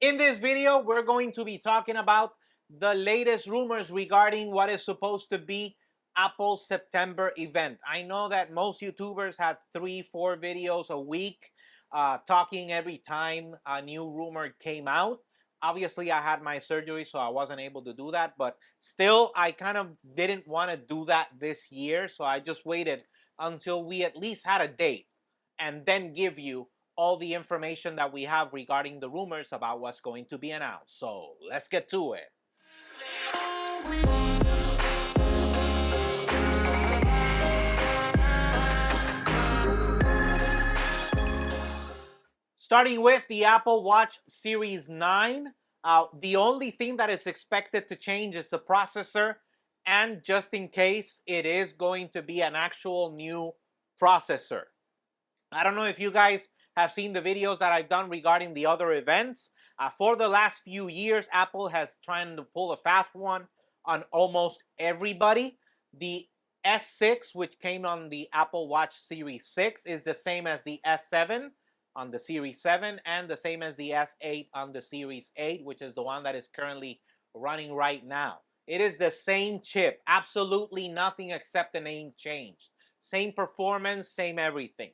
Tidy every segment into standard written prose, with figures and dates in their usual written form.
In this video, we're going to be talking about the latest rumors regarding what is supposed to be Apple's September event. I know that most YouTubers had 3-4 videos a week talking every time a new rumor came out. Obviously, I had my surgery, so I wasn't able to do that. But still, I kind of didn't want to do that this year. So I just waited until we at least had a date and then give you all the information that we have regarding the rumors about what's going to be announced. So let's get to it. Starting with the Apple Watch Series 9, the only thing that is expected to change is the processor, and just in case, it is going to be an actual new processor. I don't know if you guys have seen the videos that I've done regarding the other events. For the last few years, Apple has tried to pull a fast one on almost everybody. The S6, which came on the Apple Watch Series 6, is the same as the S7 on the Series 7 and the same as the S8 on the Series 8, which is the one that is currently running right now. It is the same chip, absolutely nothing except the name changed. Same performance, same everything.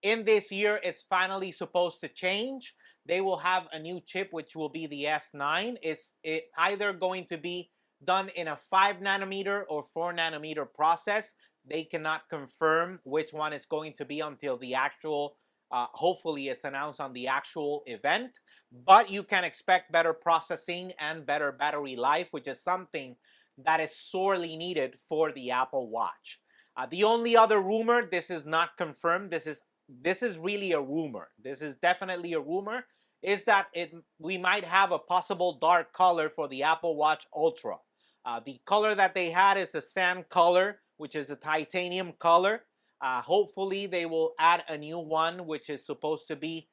In this year, it's finally supposed to change. They will have a new chip, which will be the S9. It's either going to be done in a 5 nanometer or 4 nanometer process. They cannot confirm which one it's going to be until the actual, hopefully it's announced on the actual event. But you can expect better processing and better battery life, which is something that is sorely needed for the Apple Watch. The only other rumor, this is not confirmed, this is really a rumor. This is definitely a rumor, is that we might have a possible dark color for the Apple Watch Ultra. The color that they had is a sand color, which is a titanium color. Hopefully they will add a new one, which is supposed to be,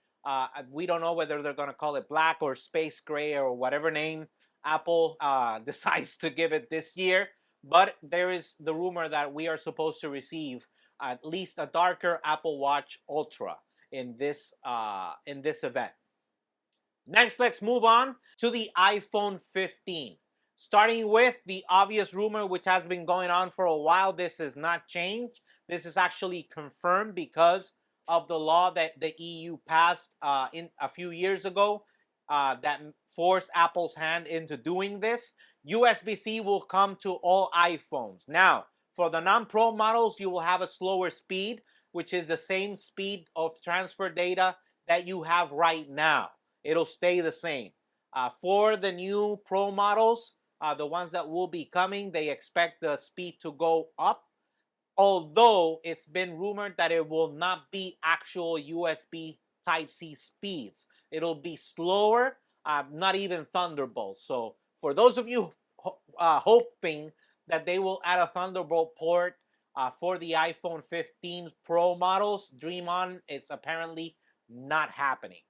we don't know whether they're going to call it black or space gray or whatever name Apple decides to give it this year. But there is the rumor that we are supposed to receive at least a darker Apple Watch Ultra in this event. Next, let's move on to the iPhone 15. Starting with the obvious rumor, which has been going on for a while, this is not changed. This is actually confirmed because of the law that the EU passed in a few years ago that forced Apple's hand into doing this. USB-C will come to all iPhones. Now, for the non-Pro models, you will have a slower speed, which is the same speed of transfer data that you have right now. It'll stay the same. For the new Pro models, the ones that will be coming, they expect the speed to go up, although it's been rumored that it will not be actual USB Type-C speeds. It'll be slower, not even Thunderbolt. So for those of you hoping that they will add a Thunderbolt port for the iPhone 15 Pro models, dream on. It's apparently not happening.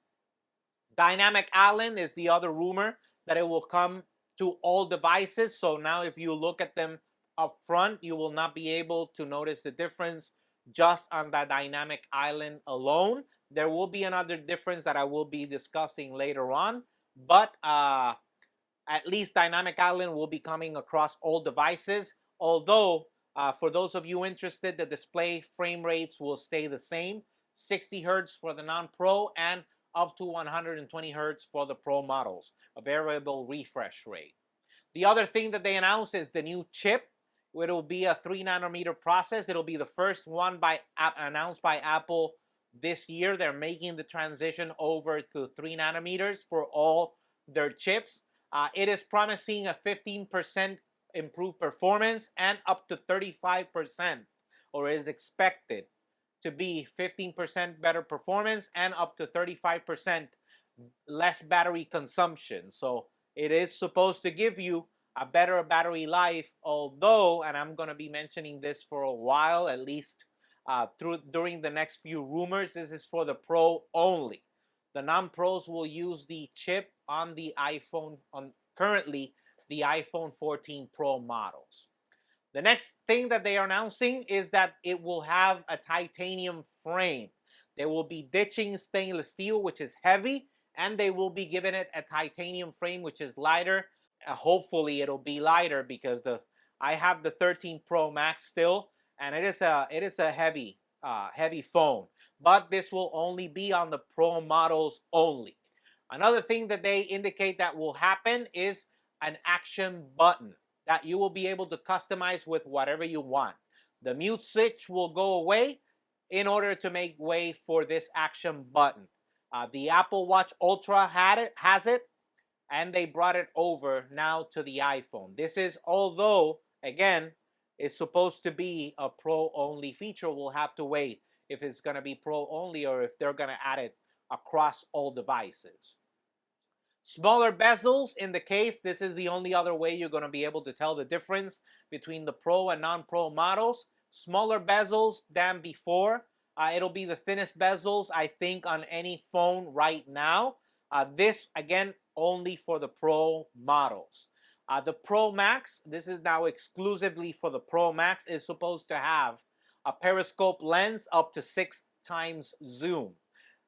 Dynamic Island is the other rumor that it will come to all devices. So now if you look at them up front, you will not be able to notice the difference just on the Dynamic Island alone. There will be another difference that I will be discussing later on, but at least Dynamic Island will be coming across all devices. Although, for those of you interested, the display frame rates will stay the same. 60 Hz for the non-Pro and up to 120 Hz for the Pro models. A variable refresh rate. The other thing that they announced is the new chip. It'll be a 3 nanometer process. It'll be the first one announced by Apple this year. They're making the transition over to 3 nanometers for all their chips. It is promising a 15% improved performance and up to 35%, or is expected to be 15% better performance and up to 35% less battery consumption. So it is supposed to give you a better battery life, although, and I'm going to be mentioning this for a while, at least during the next few rumors, this is for the Pro only. The non-Pros will use the chip on the iPhone, currently the iPhone 14 Pro models. The next thing that they are announcing is that it will have a titanium frame. They will be ditching stainless steel, which is heavy, and they will be giving it a titanium frame, which is lighter. Hopefully it'll be lighter, because I have the 13 Pro Max still, and it is a heavy phone. But this will only be on the Pro models only. Another thing that they indicate that will happen is an action button that you will be able to customize with whatever you want. The mute switch will go away in order to make way for this action button. The Apple Watch Ultra has it, and they brought it over now to the iPhone. This is, although, again, it's supposed to be a Pro only feature. We'll have to wait if it's going to be Pro only or if they're going to add it across all devices. Smaller bezels in the case. This is the only other way you're going to be able to tell the difference between the Pro and non-Pro models. Smaller bezels than before. It'll be the thinnest bezels, I think, on any phone right now. This, again, only for the Pro models. The Pro Max, this is now exclusively for the Pro Max, is supposed to have a periscope lens up to 6 times zoom.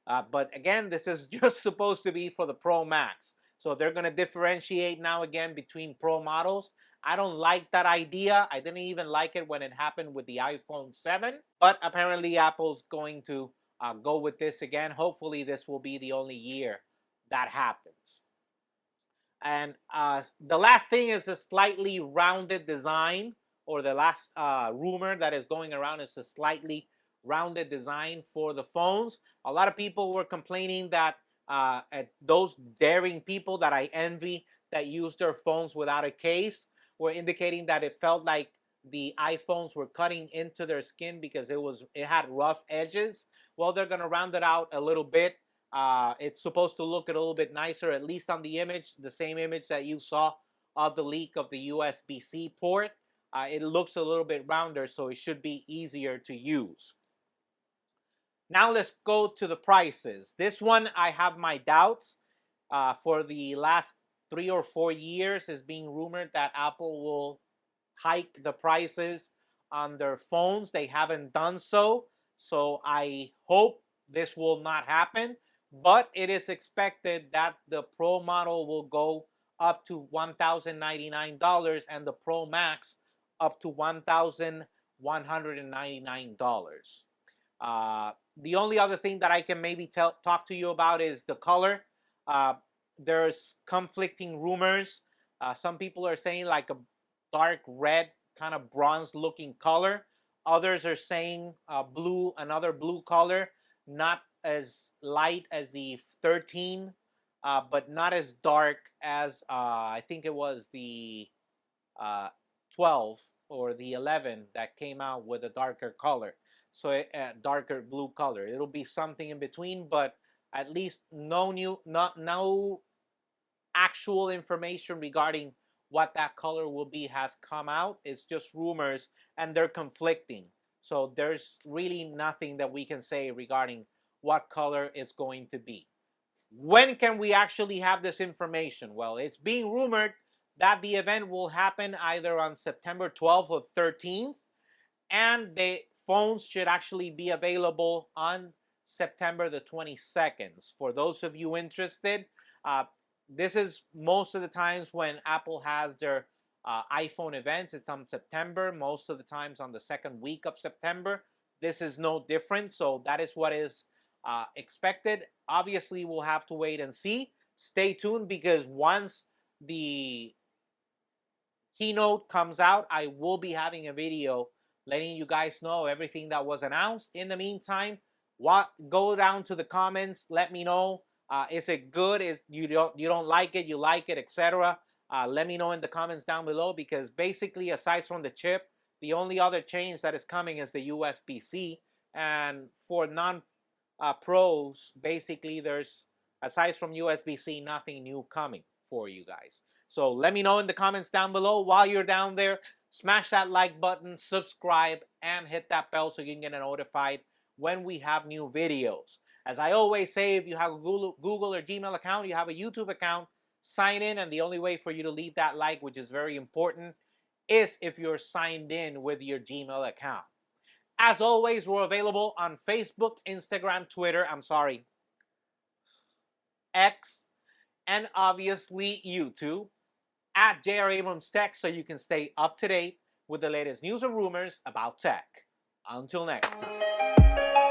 But again, this is just supposed to be for the Pro Max. So they're going to differentiate now again between Pro models. I don't like that idea. I didn't even like it when it happened with the iPhone 7. But apparently Apple's going to go with this again. Hopefully this will be the only year that happens. And the last thing is a slightly rounded design, or the last rumor that is going around is a slightly rounded design for the phones. A lot of people were complaining that those daring people that I envy that use their phones without a case were indicating that it felt like the iPhones were cutting into their skin because it had rough edges. Well, they're going to round it out a little bit. It's supposed to look a little bit nicer, at least on the image, the same image that you saw of the leak of the USB-C port. It looks a little bit rounder, so it should be easier to use. Now let's go to the prices. This one, I have my doubts. For the last 3 or 4 years, it's being rumored that Apple will hike the prices on their phones. They haven't done so. So I hope this will not happen. But it is expected that the Pro model will go up to $1,099 and the Pro Max up to $1,199. The only other thing that I can maybe talk to you about is the color. There's conflicting rumors. Some people are saying like a dark red, kind of bronze looking color. Others are saying blue, another blue color, not as light as the 13, but not as dark as I think it was the 12 or the 11 that came out with a darker color. So a darker blue color. It'll be something in between, but at least no actual information regarding what that color will be has come out. It's just rumors, and they're conflicting. So there's really nothing that we can say regarding what color it's going to be. When can we actually have this information? Well, it's being rumored that the event will happen either on September 12th or 13th, and the phones should actually be available on September the 22nd. For those of you interested, this is most of the times when Apple has their iPhone events. It's on September, most of the times on the second week of September. This is no different, so that is what is expected. Obviously, we'll have to wait and see. Stay tuned, because once the keynote comes out, I will be having a video letting you guys know everything that was announced. In the meantime, go down to the comments, let me know. Is it good? Is you don't like it, you like it, etc. Let me know in the comments down below, because basically, aside from the chip, the only other change that is coming is the USB-C. And for non-pros, basically, there's, aside from USB-C, nothing new coming for you guys. So let me know in the comments down below. While you're down there, smash that like button, subscribe, and hit that bell so you can get notified when we have new videos. As I always say, if you have a Google or Gmail account, you have a YouTube account, sign in, and the only way for you to leave that like, which is very important, is if you're signed in with your Gmail account. As always, we're available on Facebook, Instagram, Twitter. I'm sorry. X, and obviously YouTube at JR Abrams Tech so you can stay up to date with the latest news and rumors about tech. Until next time.